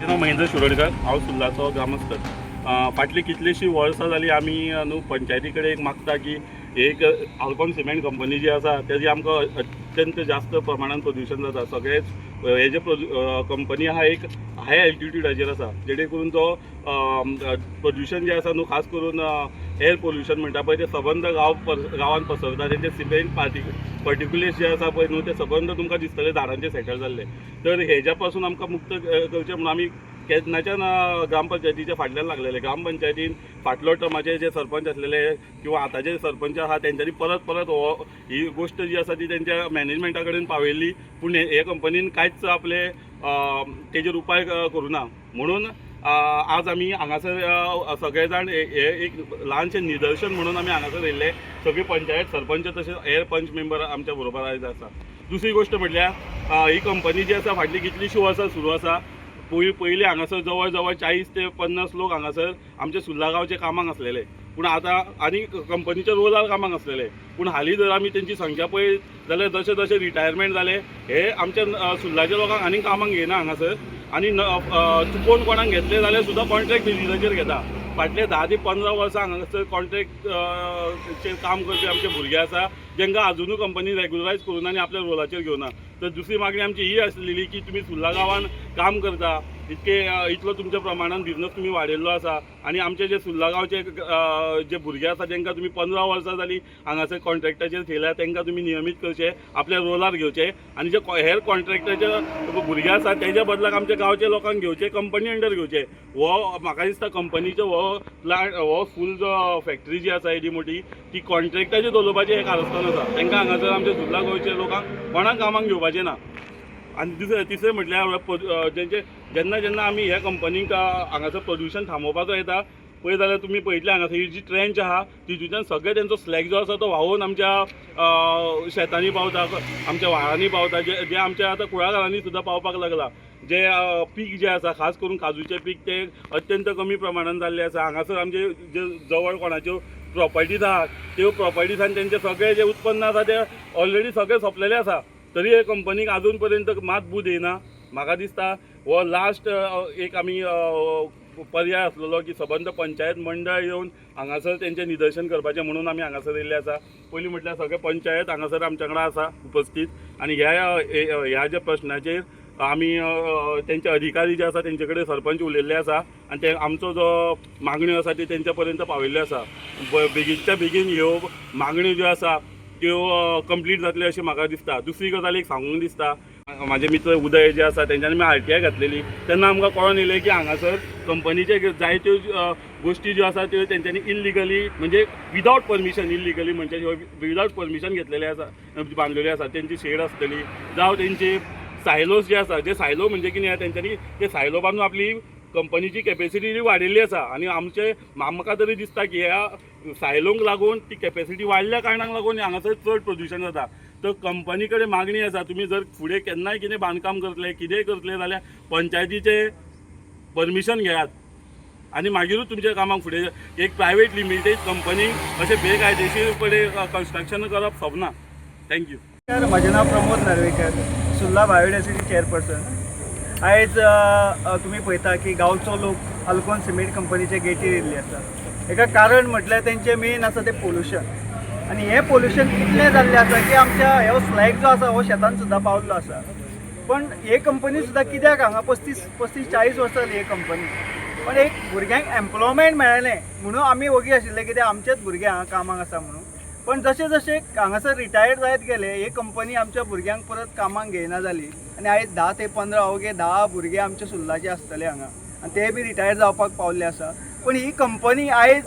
नाव महेंद्र शिरोडकर, हांव सुर्लाचो ग्रामस्थ। फाटली कितलीशी वर्सां जाली आमी न्हू पंचायती कडेन एक मागता की एक आल्कोन सिमेंट कंपनी जी आसा तेजी आमकां अत्यंत जास्त प्रमाणात प्रदूषण जाता। सगळेच हे जे कंपनी आहा एक हाय एल्टिट्यूडाचेर आसा, जेणे करून तो प्रदूषण जे आसा न्हू खास करून एअर पोल्युशन म्हणटा पळय ते सबंद गांवांत पसरता। तेंचे सिमेंट पर्टिक्युलेट्स जे आसा पळय न्हू ते सबंद तुमकां दिसतले झाडांचे सेटल जाल्ले। तर हेज्या पासून आमकां मुक्त करचें म्हणून आमी केन्नाच्यान ग्रामपंचायतीच्या फाटल्यान लागलेले। ग्रामपंचायतीन फाटलो टर्माचे जे सरपंच आसलेले किंवा आतांचे सरपंच आहा तेंच्यांनी परत परत ही गोष्ट जी आसा ती तेंच्या मॅनेजमेंटा कडेन पावयल्ली, पूण हे कंपनीन कांयच आपले तेजेर उपाय करूना। म्हणून आज आमी हांगासर सगळे जाण हे एक ल्हानशें निदर्शन म्हणून आमी हांगासर येयल्ले। सगळी पंचायत सरपंच तशेंच हेर पंच मेंबर आमच्या बरोबर आयज आसा। दुसरी गोष्ट म्हटल्यार ही कंपनी जी आसा फाटली कितलीशीं वर्सां सुरू आसा। पयलीं हांगासर जवळ जवळ 40 ते 50 लोक हांगासर आमचे सुर्ला गांवचे कामाक आसलेले, पूण आतां आनी कंपनीच्या रोलार कामाक आसलेले। पूण हालीं जर आमी तेंची संख्या पळयत जाल्यार जशें जशें रिटायरमेंट जाले हे आमच्या सुर्लाच्या लोकांक आनीक कामाक घेयना हांगासर। आनी चुकोवन कोणाक घेतले जाल्यार सुद्दां कॉन्ट्रॅक्ट बेजिसाचेर घेता। फाटले 10 ते 15 वर्सां हांगासर कॉन्ट्रॅक्टचेर काम करपी आमचे भुरगे आसा जेंकां अजुनूय कंपनी रेग्युलरायज करून आनी आपल्या रोलाचेर घेवना। तर दुसरी मागणी आमची ही आसलेली की तुमी सुर्ला गांवांत काम करता इतलो तुमच्या प्रमाणात बिझनस तुम्ही वाडयल्लो आसा आनी आमचे जे सुर्ला गांवचे जे भुरगे आसा जेंकां तुमी 15 वर्सां जालीं हांगासर कॉन्ट्रॅक्टाचेर ठेयल्या तेंकां तुमी नियमीत करचे, आपल्या रोलार घेवचे आनी जे हेर कॉन्ट्रॅक्टाचे भुरगे आसा तेज्या बदलाक आमच्या गांवच्या लोकांक घेवचे, कंपनी अंडर घेवचे। म्हाका दिसता कंपनीचो हो फूल जो फॅक्टरी जी आसा एडी मोठी ती कॉन्ट्रॅक्टाचेर दवरपाचें एक कारस्थान आसा। तेंकां हांगासर आमच्या सुर्ला गोंयच्या लोकांक कोणाक कामाक घेवपाचें ना। आनी तिसरें म्हटल्यार जेन्ना जेन्ना आमी ह्या कंपनीक हांगासर प्रदूषण थांबोवपाचो येता पळय जाल्यार तुमी पळयतले हांगासर ही जी ट्रेंच आहा तितूंतल्यान सगळे तेंचो स्लॅग जो आसा तो व्हांवून आमच्या शेतांनी पावता, आमच्या व्हाळांनी पावता, जे आमच्या आतां कुळागरांनी सुद्दां पावपाक लागला। जे पीक जे आसा खास करून काजूचे पीक ते अत्यंत कमी प्रमाणात जाल्ले आसा। हांगासर आमचे जे जवळ कोणाच्यो प्रॉपर्टीज आहा त्यो प्रॉपर्टीजान तेंचे सगळे जे उत्पन्न आसा ते ऑलरेडी सगळे सोंपलेले आसा, तरी हे कंपनीक अजून पर्यंत मात बूद येना। म्हाका दिसता हो लास्ट एक आमी पर्याय आसलेलो की सबंद पंचायत मंडळ येवन हांगासर तेंचें निदर्शन करपाचें म्हणून आमी हांगासर येयल्ले आसा। पयलीं म्हटल्यार सगळे पंचायत हांगासर आमच्या वांगडा आसा उपस्थित आनी ह्या ज्या प्रश्नाचेर आमी तेंचे अधिकारी जे आसा तेंचे कडेन सरपंच उलयल्ले आसा आनी ते आमचो जो मागण्यो आसा ती तेंच्या पर्यंत पावयल्ल्यो आसा। बेगीनच्या बेगीन ह्यो मागण्यो ज्यो आसा त्यो कंप्लीट जातल्यो अशें म्हाका दिसता। दुसरी गजाल एक सांगूंक दिसता, म्हाजे मित्र उदय जे आसा तेंच्यांनी RTI घातलेली तेन्ना आमकां कळोन येयलें की हांगासर कंपनीचे जायत्यो गोष्टी ज्यो आसा त्यो तेंच्यांनी इल्लिगली म्हणजे विदावट परमिशन इल्लिगली म्हणजे विदावट परमिशन घेतलेले आसा, बांदलेली आसा। तेंची शेड आसतली जावं तेंची सायलोस जे आसा, जे सायलो म्हणजे कितें तेंच्यांनी ते सायलो बांदून आपली कंपनीची कॅपेसिटी वाडयल्ली आसा आनी म्हाका तरी दिसता की ह्या सायलोंक लागून ती कॅपेसिटी वाडल्या कारणाक लागून हांगासर चड प्रदूषण जाता। तर कंपनी कडेन मागणी आसा तुमी जर फुडें केन्नाय कितें बांदकाम करतले कितेंय करतले जाल्यार पंचायतीचे परमिशन घेयात आनी मागीरूच तुमच्या कामाक फुडें एक प्रायवेट लिमिटेड कंपनी अशें बेकायदेशीरपणे कन्स्ट्रक्शन करप सोबना। थँक्यू। म्हजें नांव प्रमोद नार्वेकर, सुर्ला बायोडायवर्सिटी चेअरपर्सन। आयज तुमी पळयता की गांवचो लोक आल्कोन सिमेंट कंपनीचे गेटीर येयल्ले आसा। हेका कारण म्हटल्यार तेंचें मेन आसा तें पोल्युशन आनी हें पोल्युशन इतलें जाल्लें आसा की आमच्या हो स्लॅग जो आसा हो शेतान सुद्दां पावल्लो आसा। पण हे कंपनी सुद्दां कित्याक हांगा 35-40 वर्सां जाली हे कंपनी, पण एक भुरग्यांक एम्प्लॉयमेंट मेळ्ळें म्हणून आमी वगी आशिल्ले कित्याक आमचेच भुरगे हांगा कामाक आसा म्हणून। पण जशें जशें हांगासर रिटायर्ड जायत गेले ही कंपनी आमच्या भुरग्यांक परत कामाक घेयना जाली आनी आयज 10 ते 15 अवघे 10 भुरगे आमचे सुर्लाचे आसतले हांगा आनी ते बी रिटायर जावपाक पावल्ले आसा। पण ही कंपनी आयज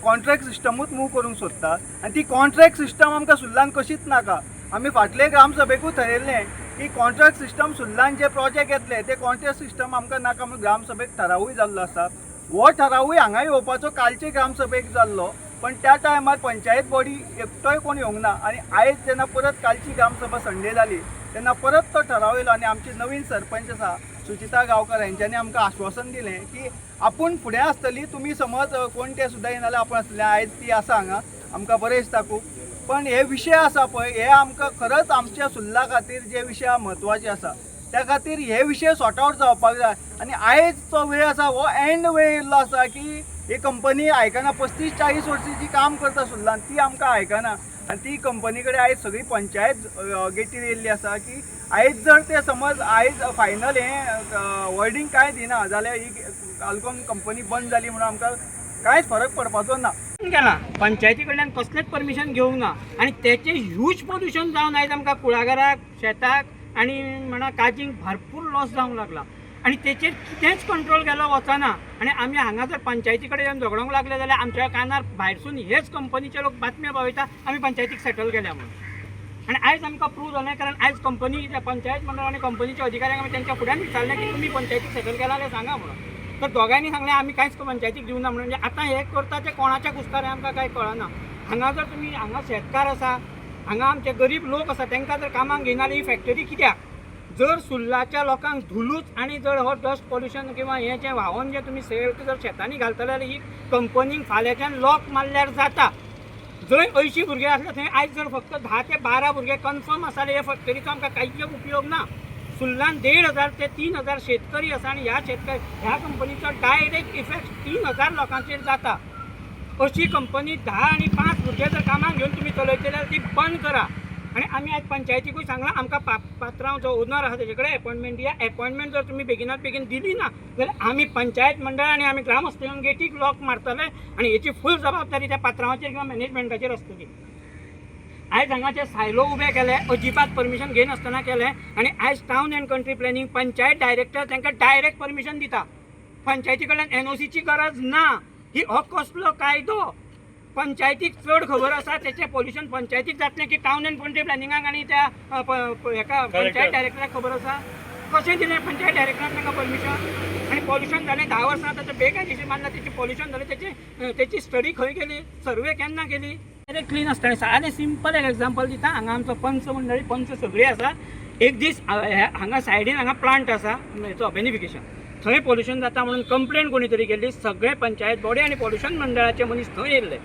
कॉन्ट्रॅक्ट सिस्टमूच मूव करूंक सोदता आनी ती कॉन्ट्रॅक्ट सिस्टम आमकां सुर्लान कशीच नाका। आमी फाटले ग्रामसभेकूच थारायल्लें की कॉन्ट्रॅक्ट सिस्टम सुर्लान जे प्रोजेक्ट येतले ते कॉन्ट्रॅक्ट सिस्टम आमकां नाका म्हणून ग्रामसभेक थारावूय जाल्लो आसा। हो थारावूय हांगा येवपाचो कालचे ग्रामसभेक जाल्लो, पण त्या टायमार पंचायत बॉडी एकटोय कोण येवंक ना आनी आयज जेन्ना परत कालची ग्रामसभा संडे जाली तेन्ना परत तो थाराव येयलो आनी आमची नवीन सरपंच आसा सुचिता गांवकर हेंच्यांनी आमकां आश्वासन दिलें की आपूण फुडें आसतली, तुमी समज कोण ते सुद्दां येना जाल्यार आपूण आसतलें। आयज ती आसा हांगा, आमकां बरें दिसता खूब। पण हे विशय आसा पळय हे आमकां खरंच आमच्या सुर्ला खातीर जे विशय म्हत्वाचे आसा त्या खातीर हे विशय सॉर्ट आउट जावपाक जाय आनी आयज तो वेळ आसा हो एंड वेळ येयल्लो आसा की ही कंपनी आयकना 35-40 वर्सांची काम करता सुल्लान ती आमकां आयकना आनी ती कंपनी कडेन आयज सगळी पंचायत गेटीर येयल्ली आसा की आयज जर ते समज आयज फायनल हें वर्डींग कांय दिना जाल्यार ही अल्कोन कंपनी बंद जाली म्हणून आमकां कांयच फरक पडपाचो ना. गेला पंचायती कडल्यान कसलेंच परमिशन घेवंक ना आनी तेचें ह्यूज पोल्युशन जावन आयज आमकां कुळागराक शेताक आनी म्हणा काजींक भरपूर लॉस जावंक लागला आनी तेचेर कितेंच कंट्रोल केलो वचना आनी आमी हांगा जर पंचायती कडेन येवन झगडोंक लागले जाल्यार आमच्या कानार भायरसून हेच कंपनीचे लोक बातम्यो पावयता आमी पंचायतीक सेटल केल्या म्हणून आनी आयज आमकां प्रूव जालें कारण आयज कंपनी पंचायत मंडळ आनी कंपनीच्या अधिकाऱ्यांक आमी तेंच्या फुड्यान विचारलें की तुमी पंचायतीक सेटल केला जाल्यार सांगा म्हणून तर दोगांयनी सांगलें आमी कांयच पंचायतीक दिवना म्हणून म्हणजे आतां हे करता ते कोणाच्या कुस्तारे आमकां कांय कळना. हांगा जर तुमी हांगा शेतकार आसा हांगा आमचे गरीब लोक आसा तांकां जर कामाक घेयना ही फॅक्टरी कित्याक जर सुर्लाच्या लोकांक धुलूच आनी जर हो डस्ट पॉल्युशन किंवा हें जें व्हांवोन जें तुमी सेल्ट जर शेतांनी घालतले जाल्यार ही कंपनीक फाल्यांच्यान लॉक मारल्यार जाता. जंय 80 भुरगे आसले थंय आयज जर फक्त 10 ते 12 भुरगे कन्फर्म आसले हे फॅक्टरीचो आमकां कांयच उपयोग ना. सुर्लान 1,500 ते 3,000 शेतकरी आसा आनी ह्या कंपनीचो डायरेक्ट इफेक्ट 3,000 लोकांचेर जाता. अशी कंपनी 10 आनी 5 भुरगे जर कामाक घेवन तुमी चलयतले जाल्यार ती बंद करा. आनी आमी आयज पंचायतीकूय सांगलां आमकां पात्रांव जो ओनर आसा तेजे कडेन अपॉयंटमेंट दिया. अपॉयंटमेंट जर तुमी बेगिनात बेगीन दिली ना जाल्यार आमी पंचायत मंडळ आनी आमी ग्रामस्थ येवन गेटीक लॉक मारतले आनी हेची फूल जबाबदारी त्या पात्रांवाचेर किंवा मॅनेजमेंटाचेर आसतली. आयज हांगाचे सायलो उबे केले अजिबात परमिशन घेनासतना केले आनी आयज town end country planning panchayat director तांकां डायरेक्ट परमिशन दिता. पंचायती कडल्यान NOCची गरज ना. ही हो कसलो कायदो पंचायतीक चड खबर आसा तेचें पॉल्युशन पंचायतीक जातलें की टावन एंड कंट्री प्लॅनिंगाक आनी त्या हेका पंचायत डायरेक्टराक खबर आसा. कशें दिलें पंचायत डायरेक्टराक तांकां परमिशन आनी पॉल्युशन जालें 10 वर्सां ताचें बेकायदेशीर मानला तेची पॉल्युशन जालें तेची स्टडी खंय केली सर्वे केन्ना केली. डायरेक्ट क्लीन आसता. सादें सिंपल एक एग्जांपल दिता. हांगा आमचो पंच मंडळी पंच सगळीं आसा. एक दीस हांगा सायडीन हांगा प्लांट आसा हेचो बेनिफिकेशन थंय पॉल्युशन जाता म्हणून कंप्लेंट कोणी तरी केल्ली. सगळे पंचायत बॉडी आनी पॉल्युशन मंडळाचे मनीस थंय येयल्ले.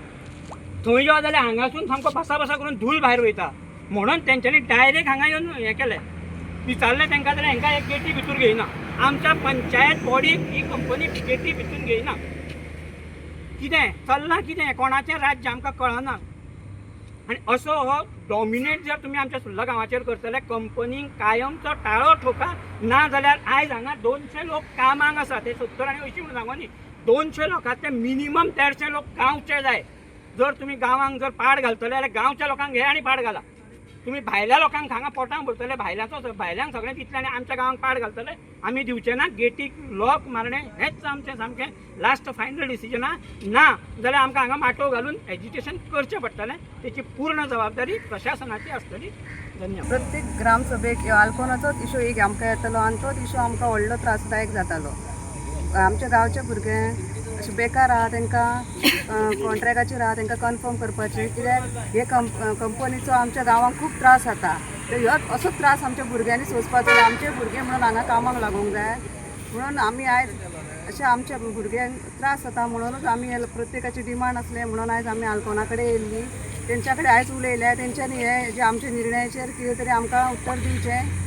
थंय यो जाल्यार हांगासून सामको भासा करून धूल भायर वयता म्हणून तेंच्यांनी डायरेक्ट हांगा येवन हें केलें विचारलें तांकां जाल्यार हांकां एक गेटी भितर घेयना. आमच्या पंचायत बॉडीक ही कंपनी गेटी भितर घेयना. कितें चल्लां कितें कोणाचें राज्य आमकां कळना. आनी असो हो डॉमिनेट जर तुमी आमच्या सुर्ला गांवाचेर करतले कंपनीक कायमचो टाळो ठोका ना जाल्यार आयज हांगा 200 लोक कामाक आसा ते 70 आनी 80 म्हणून सांगो न्ही 200 लोकांतले मिनिमम 150 लोक गांवचे जाय. जर तुमी गांवांक जर पाड घालतले जाल्यार गांवच्या लोकांक घे आनी पाड घाला. तुमी भायल्या लोकांक हांगा पोटांक भरतले भायल्यांक सगळें दितले आनी आमच्या गांवांक पाड घालतले आमी दिवचे ना. गेटीक लॉक मारणे हेच आमचें सामकें लास्ट फायनल डिसिजन ना जाल्यार आमकां हांगा माटो घालून एज्युकेशन करचें पडटलें. तेची पूर्ण जबाबदारी प्रशासनाची आसतली. धन्यवाद. प्रत्येक ग्रामसभेक अल्कोनाचोच इशू एक आमकां येतलो आनी तोच इशू आमकां व्हडलो त्रासदायक जातालो. आमच्या गांवचे भुरगे अशे बेकार आहा तांकां कॉन्ट्रॅक्टाचेर आहा तांकां कन्फर्म करपाचें कित्याक हे कंपनीचो आमच्या गांवांक खूब त्रास जाता. तर ह्यो असोच त्रास आमच्या भुरग्यांनी सोंसपाचो. आमचे भुरगे म्हणून हांगा कामाक लागूंक जाय म्हणून आमी आयज अशें आमच्या भुरग्यांक त्रास जाता म्हणूनच आमी प्रत्येकाची डिमांड आसलें म्हणून आयज आमी अल्कोना कडेन येयल्ली. तेंच्या कडेन आयज उलयल्या तेंच्यांनी हे जे आमच्या निर्णयाचेर कितें तरी आमकां उत्तर दिवचें.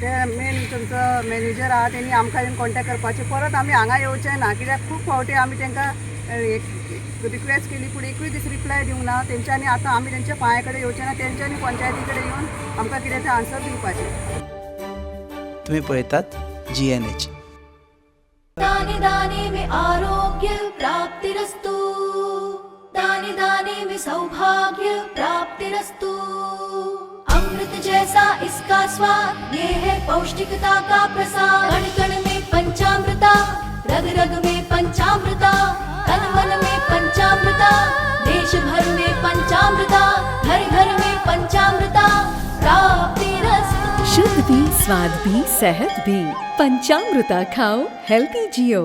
ते मेन तुमचो मॅनेजर आहा तेणी आमकां येवन कॉन्टॅक्ट करपाचें. परत आमी हांगा येवचें ना कित्याक खूब फावटी आमी तांकां रिक्वेस्ट केली पूण एकूय दीस रिप्लाय दिवंक ना. तेंच्यांनी आतां आमी तेंच्या पांया कडेन येवचें ना. तेंच्यांनी पंचायती कडेन येवन आमकां कितें तें आन्सर दिवपाचें. तुम्ही पळयतात GNH. दाने दाने में आरोग्य प्राप्तिरस्तु, दाने दाने में सौभाग्य प्राप्तिरस्तु. अमृत जैसा इसका स्वाद, ये है पौष्टिकता का प्रसाद. कण कण में पंचामृता, रग रग में पंचामृता, तन मन में पंचामृता, देश भर में पंचामृता, घर घर में पंचामृता प्राप्तिरस्तु. शुद्ध भी, स्वाद भी, सेहत भी। पंचामृता खाओ, हेल्थी जियो।